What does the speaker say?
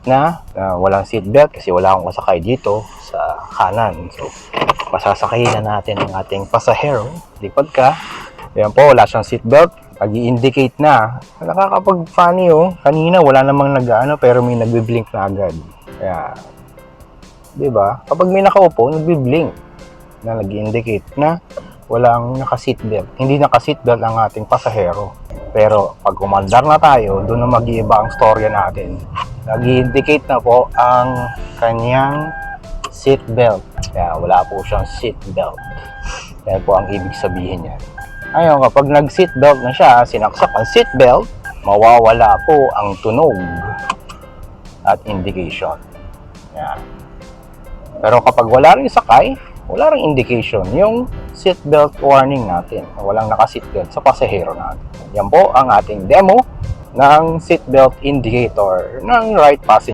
na walang seatbelt kasi wala akong kasakay dito sa kanan. So, pasasakayin na natin ang ating pasahero. Lipad ka. Ayan po, wala siyang seatbelt. Nag-i-indicate na. Nakakapag-funny Kanina wala namang nag-ano pero may nagbi-blink na agad. Kaya, di ba? Kapag may nakaupo, nagbi-blink na nag-i-indicate na walang naka-seatbelt. Hindi naka-seatbelt ang ating pasahero. Pero pag umandar na tayo, doon na mag-iiba ang storya natin. Nag-i-indicate na po ang kanyang seatbelt. Kaya wala po siyang seatbelt. Kaya po ang ibig sabihin niya. Ayun, kapag nag-seatbelt na siya, sinaksak ang seatbelt, mawawala po ang tunog at indication. Yan. Pero kapag wala rin sakay, wala rin indication yung seatbelt warning natin. Walang naka-seatbelt sa pasahero natin. Yan po ang ating demo ng seatbelt indicator ng right passenger.